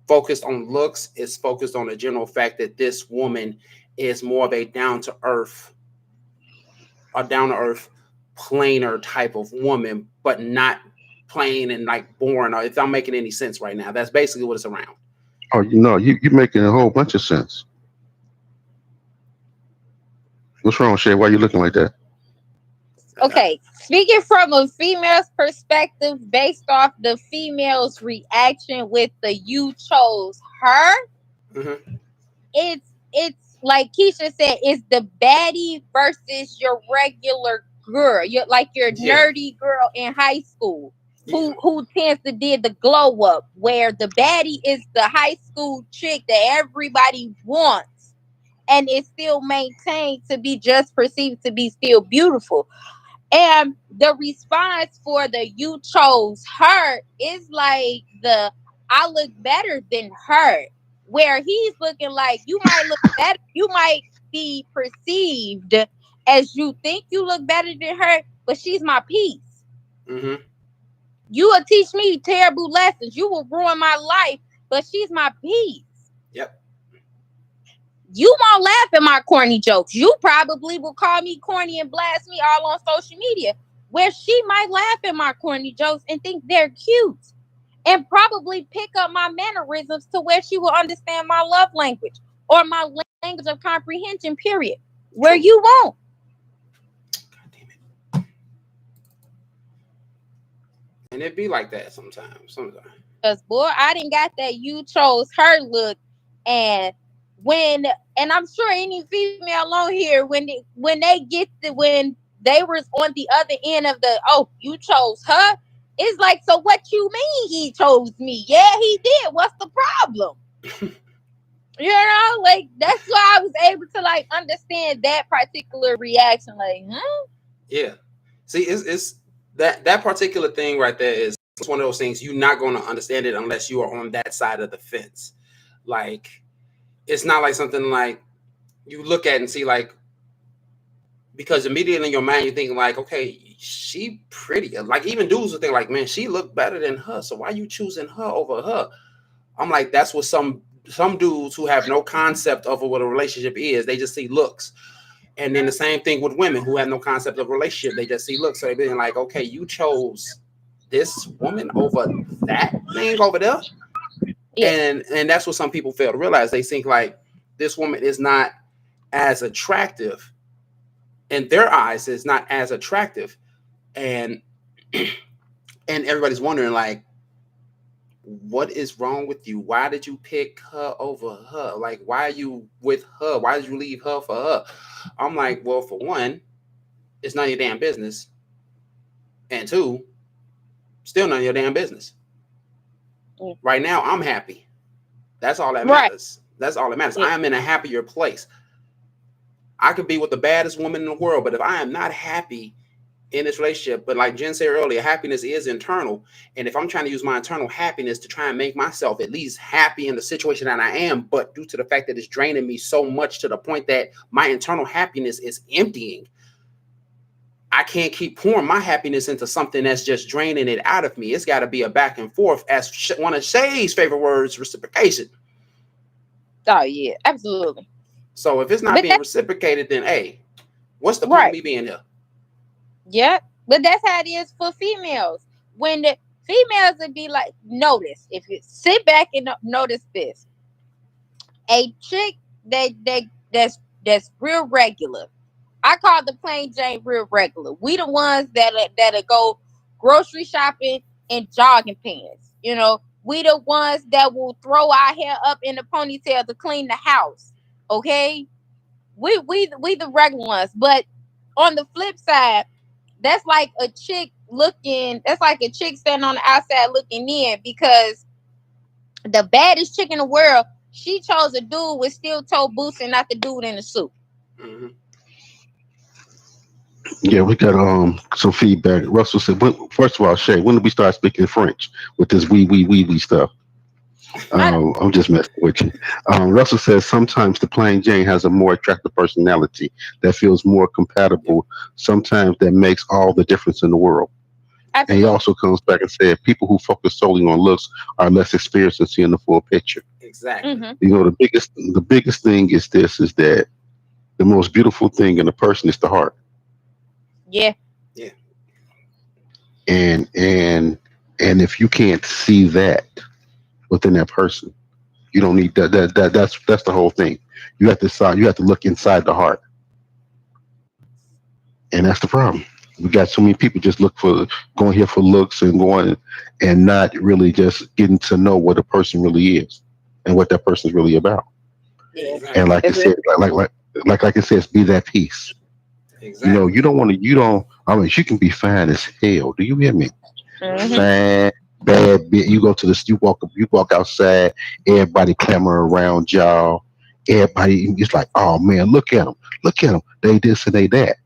focused on looks. It's focused on the general fact that this woman is more of a down to earth, plainer type of woman, but not plain and like boring. Or if I'm making any sense right now, that's basically what it's around. Oh, you know, you're making a whole bunch of sense. What's wrong, Shay? Why are you looking like that? Okay, speaking from a female's perspective, based off the female's reaction with the "you chose her," it's like Keisha said, it's the baddie versus your regular girl. You're like your nerdy girl in high school who tends to did the glow up, where the baddie is the high school chick that everybody wants, and it's still maintained to be just perceived to be still beautiful. And the response for the "you chose her" is like the "I look better than her," where he's looking like you might look better, you might be perceived as you think you look better than her, but she's my piece. Mm-hmm. You will teach me terrible lessons. You will ruin my life, but she's my piece. Yep. You won't laugh at my corny jokes. You probably will call me corny and blast me all on social media, where she might laugh at my corny jokes and think they're cute, and probably pick up my mannerisms to where she will understand my love language or my language of comprehension, period, where you won't. God damn it. And it be like that sometimes. Because, boy, I didn't got that "you chose her" look. And I'm sure any female on here, when they were on the other end of the "oh, you chose her," it's like, so what you mean he chose me? Yeah, he did. What's the problem? You know, like, that's why I was able to like understand that particular reaction. Like, yeah. See, it's that particular thing right there is one of those things you're not going to understand it unless you are on that side of the fence. Like, it's not like something like you look at and see, like, because immediately in your mind you think like, okay, she pretty. Like, even dudes will think like, man, she look better than her, so why you choosing her over her? I'm like, that's what some dudes who have no concept of what a relationship is, they just see looks. And then the same thing with women who have no concept of relationship, they just see looks. So they're being like, okay, you chose this woman over that thing over there. Yeah. And that's what some people fail to realize. They think like this woman is not as attractive. In their eyes, it's not as attractive. And everybody's wondering like, what is wrong with you? Why did you pick her over her? Like, why are you with her? Why did you leave her for her? I'm like, well, for one, it's none of your damn business. And two, still none of your damn business. Right now, I'm happy. That's all that matters. That's all that matters. I am in a happier place. I could be with the baddest woman in the world, but if I am not happy in this relationship, but like Jen said earlier, happiness is internal. And if I'm trying to use my internal happiness to try and make myself at least happy in the situation that I am, but due to the fact that it's draining me so much to the point that my internal happiness is emptying, I can't keep pouring my happiness into something that's just draining it out of me. It's got to be a back and forth. As one of Shay's favorite words, reciprocation. Oh yeah, absolutely. So if it's not being reciprocated, then hey, what's the point of me being here? Yeah, but that's how it is for females. When the females would be like, notice, if you sit back and notice this, a chick that's real regular. I call the plain Jane real regular. We the ones that'll go grocery shopping in jogging pants. You know, we the ones that will throw our hair up in a ponytail to clean the house. Okay, we the regular ones. But on the flip side, that's like a chick standing on the outside looking in, because the baddest chick in the world, she chose a dude with steel toe boots and not the dude in the suit. Mm-hmm. Yeah, we got some feedback. Russell said, first of all, Shay, when did we start speaking French with this we stuff? I'm just messing with you. Russell says sometimes the plain Jane has a more attractive personality that feels more compatible. Sometimes that makes all the difference in the world. Absolutely. And he also comes back and said people who focus solely on looks are less experienced in seeing the full picture. Exactly. Mm-hmm. You know, the biggest thing is that the most beautiful thing in a person is the heart. Yeah. Yeah. And if you can't see that within that person, you don't need that's the whole thing. You have to look inside the heart. And that's the problem. We got so many people just going here for looks and going and not really just getting to know what a person really is and what that person's really about. Exactly. And like I said, like I said, be that peace. Exactly. You know, I mean, she can be fine as hell. Do you hear me? Mm-hmm. Fine, bad bit. You walk outside, everybody clamor around y'all. Everybody, it's like, oh man, look at them. They this and they that.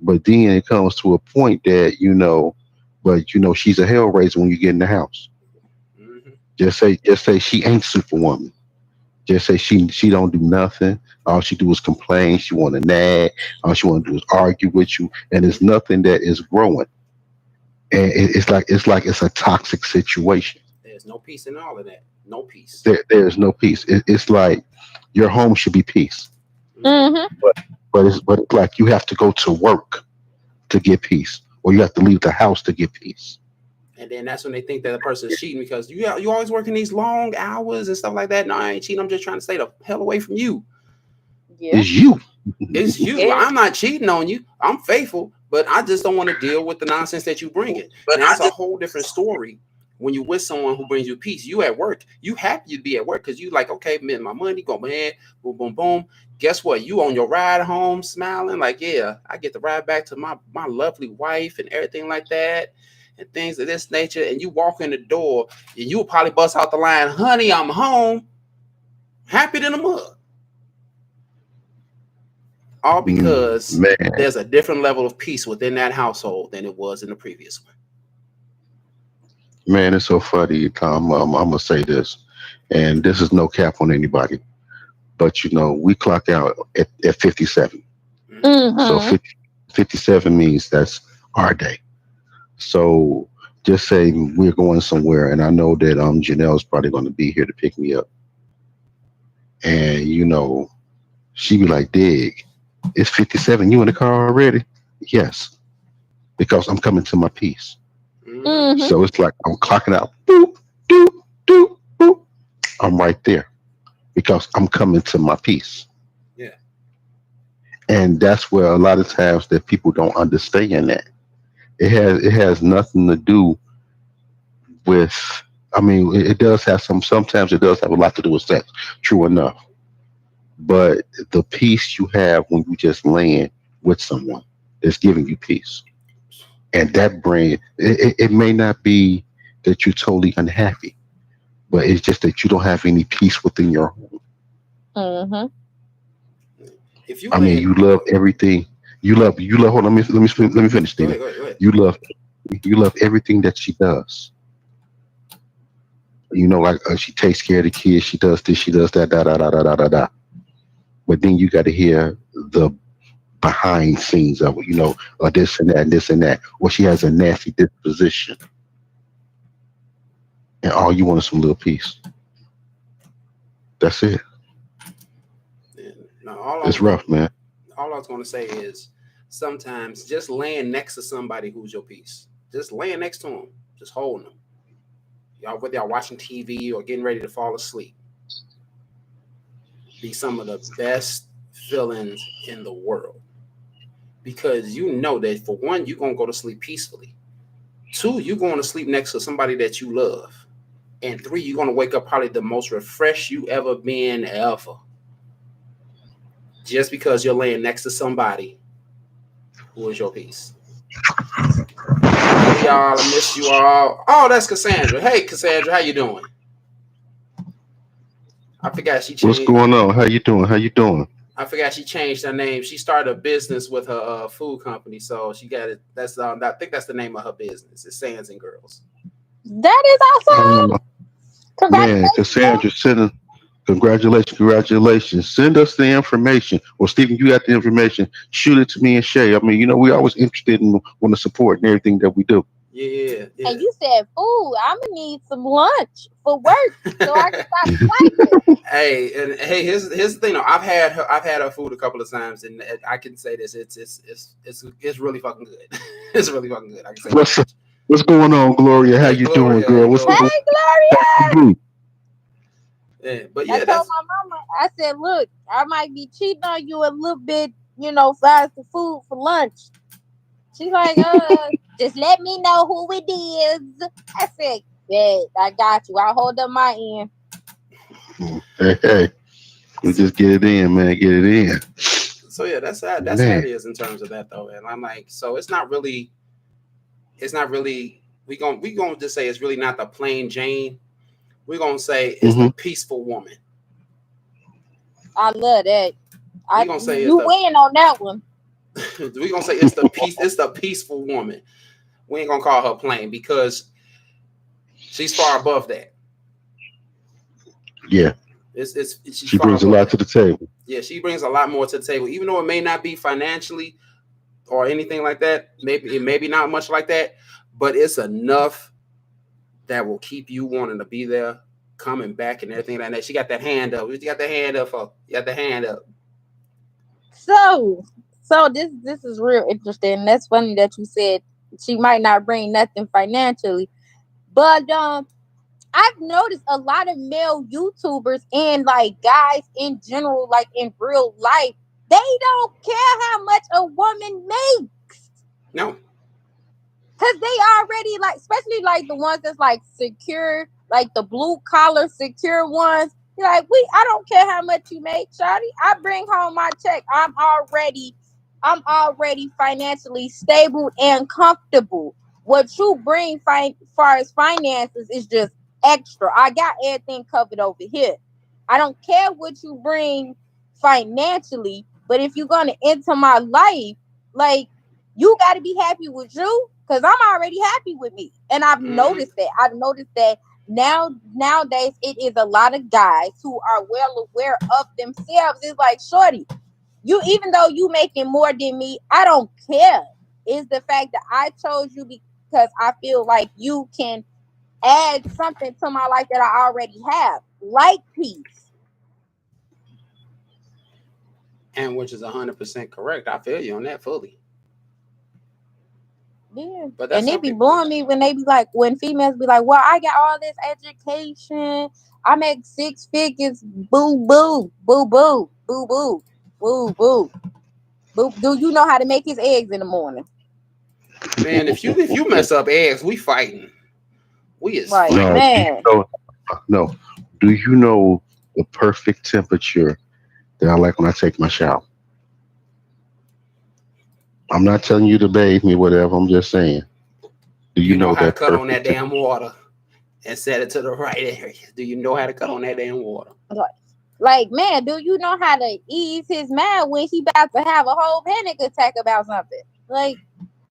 But then it comes to a point that she's a hellraiser when you get in the house. Mm-hmm. Just say she ain't Superwoman. Just say she don't do nothing. All she do is complain. She want to nag. All she want to do is argue with you, and it's nothing that is growing. And it's like it's a toxic situation. There's no peace in all of that. No peace. There's no peace. It's like your home should be peace. Mm-hmm. But it's like you have to go to work to get peace, or you have to leave the house to get peace. And then that's when they think that the person's cheating because you always working these long hours and stuff like that. No, I ain't cheating. I'm just trying to stay the hell away from you. Yeah. It's you. It's you. Yeah. I'm not cheating on you. I'm faithful, but I just don't want to deal with the nonsense that you bring it. But that's a whole different story. When you're with someone who brings you peace, you at work, you happy to be at work because you like, okay, man, my money, go ahead, boom, boom, boom. Guess what? You on your ride home smiling like, yeah, I get to ride back to my lovely wife and everything like that and things of this nature. And you walk in the door and you'll probably bust out the line, honey, I'm home, happy than a mug. All because there's a different level of peace within that household than it was in the previous one. Man, it's so funny, Tom. I'm gonna say this, and this is no cap on anybody, but we clock out at 57. Mm-hmm. So 57 means that's our day. So just say we're going somewhere, and I know that Janelle's probably going to be here to pick me up, and she be like, "Dig, it's 57. You in the car already?" Yes, because I'm coming to my peace. Mm-hmm. So it's like I'm clocking out. Boop, doop, doop, boop. I'm right there because I'm coming to my peace. Yeah. And that's where a lot of times that people don't understand that. It has nothing to do with I mean, it does have sometimes it does have a lot to do with sex, true enough. But the peace you have when you just land with someone is giving you peace. And that it may not be that you're totally unhappy, but it's just that you don't have any peace within your home. Mm-hmm. If you I mean, land, you love everything. You love. Hold on, let me finish, go Stephen. ahead, go ahead, go ahead. You love everything that she does. You know, like she takes care of the kids. She does this. She does that. Da da da da da da da. But then you got to hear the behind scenes of it. You know, or this and that, and this and that. Or she has a nasty disposition, and all you want is some little peace. That's it. And now, all I It's was going, rough, man. all I was going to say is, sometimes just laying next to somebody who's your piece, just laying next to them, just holding them. Y'all, whether y'all watching TV or getting ready to fall asleep, be some of the best feelings in the world. Because you know that for one, you're gonna go to sleep peacefully. Two, you're going to sleep next to somebody that you love. And three, you're gonna wake up probably the most refreshed you ever been ever. Just because you're laying next to somebody who is your piece. Love y'all. I miss you all. Oh, that's Cassandra. Hey, Cassandra, how you doing? I forgot she What's changed. going on? How you doing? How you doing? I forgot she changed her name. She started a business with her food company, so she got it. That's I think that's the name of her business. It's Sands and Girls. That is awesome. Man, Congratulations. Cassandra, congratulations. Send us the information. Well, Stephen, you got the information. Shoot it to me and Shay. I mean, you know, we always interested in want to support and everything that we do. Yeah, yeah. And you said, "Ooh, I'm gonna need some lunch for work so I can stop swiping." Hey, here's the thing. Though. I've had her food a couple of times, and I can say this. It's really fucking good. It's really fucking good. I can say What's that. what's going on, Gloria? How Hey, you doing, Gloria. girl? Hey, What's Hey, Gloria. Gloria. Yeah, but I yeah, told that's my mama, I said, "Look, I might be cheating on you a little bit, you know, fast the food for lunch." She's like, just let me know who it is. I said, "Bet, I got you. I'll hold up my end." hey, we just get it in, man. Get it in, so yeah. That's how it man. is in terms of that though. And I'm like, so it's not really. It's not really. We gonna just say it's really not the plain Jane. We're gonna say it's the Hmm. peaceful woman. I love that. We're gonna say it's You the win on that one. we're gonna say it's the peace. It's the peaceful woman. We ain't gonna call her plain because she's far above that. Yeah, She's she far brings a above lot to that. the table. Yeah, she brings a lot more to the table, even though it may not be financially or anything like that. Maybe it maybe not much like that, but it's enough that will keep you wanting to be there, coming back and everything like that. She got that hand up. You got the hand up for you got the hand up. So, this is real interesting. That's funny that you said she might not bring nothing financially, but I've noticed a lot of male YouTubers and like guys in general, like in real life, they don't care how much a woman makes. No. Cause they already like, especially like the ones that's like secure, like the blue collar secure ones. You're like, I don't care how much you make, shawty. I bring home my check. I'm already financially stable and comfortable. What you bring far as finances is just extra. I got everything covered over here. I don't care what you bring financially, but if you're gonna enter my life, like you got to be happy with you because I'm already happy with me. And I've Mm-hmm. noticed that. I've noticed that nowadays it is a lot of guys who are well aware of themselves. It's like, shorty, you even though you making more than me, I don't care. It's the fact that I chose you because I feel like you can add something to my life that I already have, like peace. And which is 100% correct. I feel you on that fully. Yeah. But that's And some it be people. blowing me when they be like, when females be like, well, I got all this education. I make 6 figures. Boo, boo, boo, boo, boo, boo, boo, boo, boo. Do you know how to make his eggs in the morning? Man, if you mess up eggs, we fighting. We is Like, fine. man. No. Do you know the perfect temperature that I like when I take my shower? I'm not telling you to bathe me, whatever. I'm just saying. Do you You know know how to that cut on that perfect damn water and set it to the right area. Do you know how to cut on that damn water? Like, man, do you know how to ease his mind when he about to have a whole panic attack about something? Like,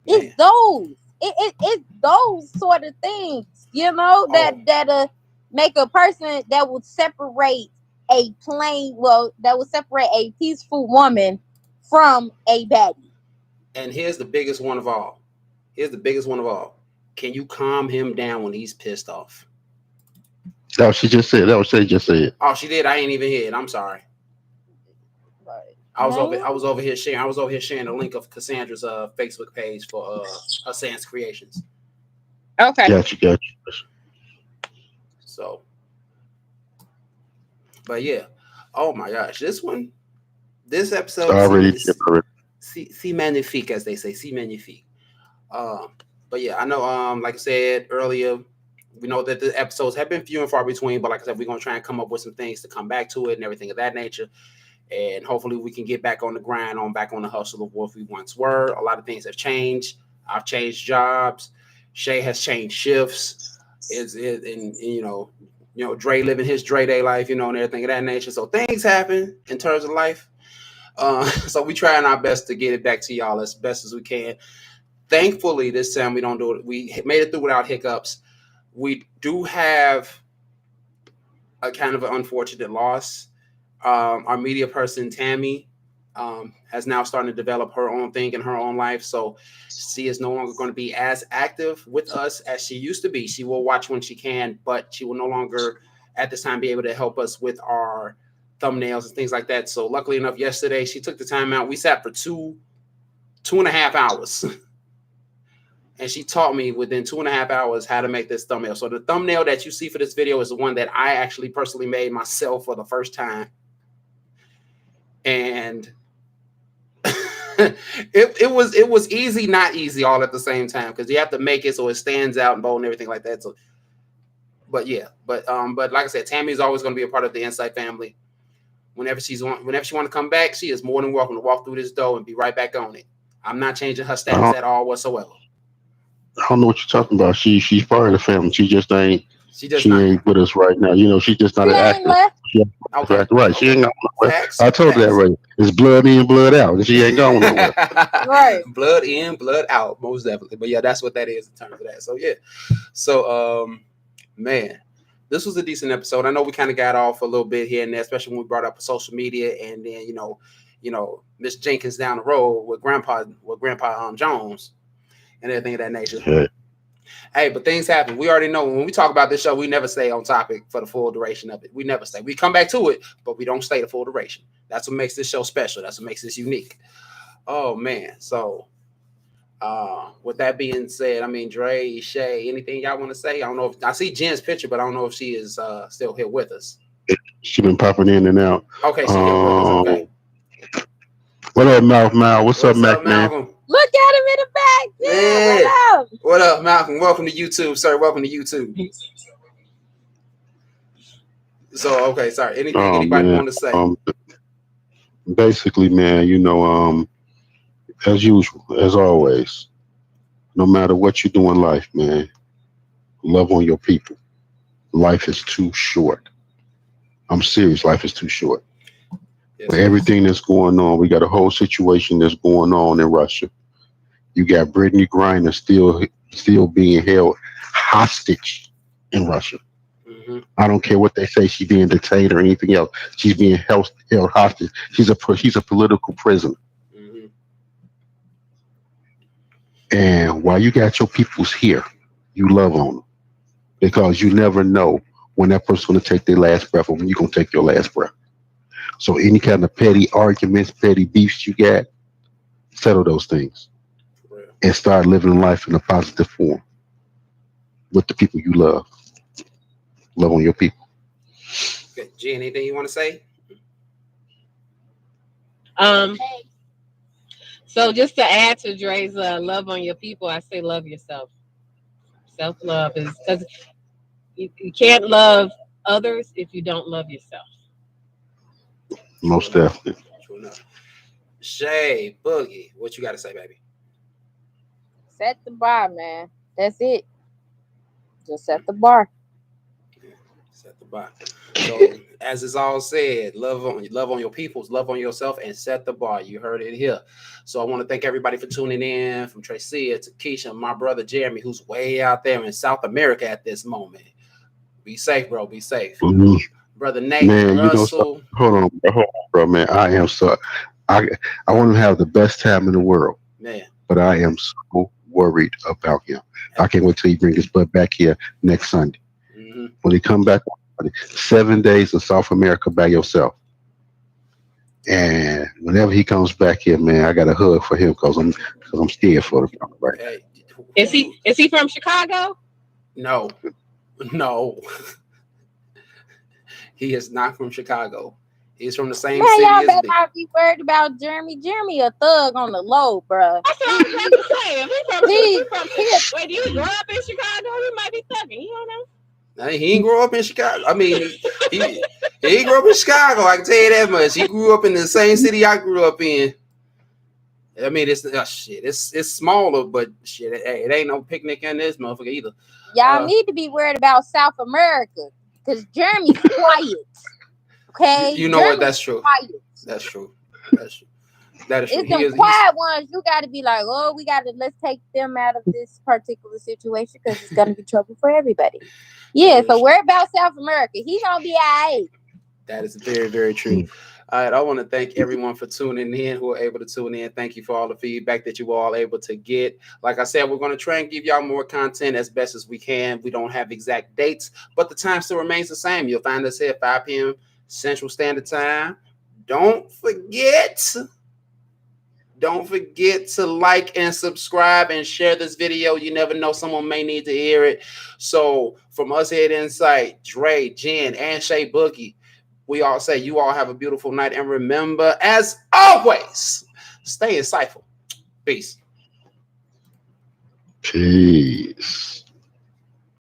it's Man. those. It's those sort of things, you know, that make a person that would separate that would separate a peaceful woman from a baddie. And here's the biggest one of all. Here's the biggest one of all. Can you calm him down when he's pissed off? that was she just said? That was she just said. Oh, she did. I ain't even hear it. I'm sorry. Like, I was over here sharing a link of Cassandra's Facebook page for her Sans Creations. okay. Gotcha. So, but yeah. Oh my gosh, this episode, Already. see magnifique, as they say, see magnifique. But yeah, I know. Like I said earlier, we know that the episodes have been few and far between. But like I said, we're gonna try and come up with some things to come back to it and everything of that nature. And hopefully we can get back on the grind, back on the hustle of what we once were. A lot of things have changed. I've changed jobs. Shay has changed shifts. And Dre living his Dre Day life, and everything of that nature. So things happen in terms of life. So we trying our best to get it back to y'all as best as we can. Thankfully, this time we don't do it. We made it through without hiccups. We do have a kind of an unfortunate loss. Our media person, Tammy, has now started to develop her own thing in her own life. So she is no longer going to be as active with us as she used to be. She will watch when she can, but she will no longer at this time be able to help us with our thumbnails and things like that. So luckily enough, yesterday she took the time out. We sat for two and a half hours. And she taught me within 2.5 hours how to make this thumbnail. So the thumbnail that you see for this video is the one that I actually personally made myself for the first time. And it was easy, not easy, all at the same time, because you have to make it so it stands out and bold and everything like that. So, but like I said, Tammy is always going to be a part of the En-Syte family. Whenever she want to come back, she is more than welcome to walk through this door and be right back on it. I'm not changing her status at all whatsoever. I don't know what you're talking about. She's part of the family. She just ain't. She ain't with us right now. She's just not an actor. Okay. Right. She ain't going nowhere. Facts, I told her that right. It's blood in, blood out. And she ain't going nowhere. Right. Blood in, blood out, most definitely. But yeah, that's what that is in terms of that. So yeah. So man, this was a decent episode. I know we kind of got off a little bit here and there, especially when we brought up social media, and then Miss Jenkins down the road with Grandpa Jones and everything of that nature. Yeah. Hey, but things happen. We already know when we talk about this show, we never stay on topic for the full duration of it. We never stay. We come back to it, but we don't stay the full duration. That's what makes this show special. That's what makes this unique. Oh man. So with that being said, I mean, Dre, Shay, anything y'all want to say? I don't know if I see Jen's picture, but I don't know if she is still here with us. She been popping in and out. Okay, she here with us. Okay. What up, Malcolm? What's up, Mac, man? Look at him in the back. Yeah. What up, Malcolm? Welcome to YouTube, sir. Welcome to YouTube. So, okay, sorry. Anything anybody want to say? Basically, man, as usual, as always, no matter what you do in life, man, love on your people. Life is too short. I'm serious. Life is too short. For everything that's going on, we got a whole situation that's going on in Russia. You got Brittany Griner still being held hostage in Russia. Mm-hmm. I don't care what they say. She's being detained or anything else. She's being held hostage. She's a political prisoner. Mm-hmm. And while you got your peoples here, you love on them, because you never know when that person's going to take their last breath or when you're going to take your last breath. So any kind of petty arguments, petty beefs you got, settle those things and start living life in a positive form with the people you love. Love on your people. Okay. G, anything you want to say? So just to add to Dre's love on your people, I say love yourself. Self-love is because You can't love others if you don't love yourself. Most definitely. True enough. Shay, Boogie, what you got to say, baby? Set the bar, man. That's it. Just set the bar. Set the bar. So, as it's all said, love on your peoples, love on yourself, and set the bar. You heard it here. So, I want to thank everybody for tuning in. From Tracia to Keisha, my brother Jeremy, who's way out there in South America at this moment. Be safe, bro. Be safe, brother Nate. Man, Russell. Hold on, bro, man. I am so I want to have the best time in the world, man. But I am so worried about him. I can't wait till he brings his butt back here next Sunday. When he come back, 7 days in South America by yourself. And whenever he comes back here, man, I got a hug for him because I'm scared for him right now. Is he from Chicago? No. He is not from Chicago. He's from the same man, city y'all as better me. not be worried about Jeremy. Jeremy a thug on the low, bro. That's what I was about to say. Wait, do you grow up in Chicago? He might be thugging. You don't know. He didn't grow up in Chicago. I mean, he didn't grow up in Chicago. I can tell you that much. He grew up in the same city I grew up in. I mean, it's smaller, but shit, it ain't no picnic in this motherfucker either. Y'all need to be worried about South America because Jeremy's quiet. Okay, you know Jeremy's what? That's true. Quiet. That's true. That is true. It's the quiet ones. You got to be like, oh, let's take them out of this particular situation because it's gonna be trouble for everybody. Yeah, so worry about South America. He's gonna be all right. That is very, very true. All right, I want to thank everyone for tuning in who are able to tune in. Thank you for all the feedback that you were all able to get. Like I said, we're going to try and give y'all more content as best as we can. We don't have exact dates, but the time still remains the same. You'll find us here at 5 p.m. Central Standard Time. Don't forget to like and subscribe and share this video. You never know, someone may need to hear it. So from us here at En-Syte, Dre, Jen, and Shay Boogie, we all say you all have a beautiful night. And remember, as always, stay insightful. Peace. Peace.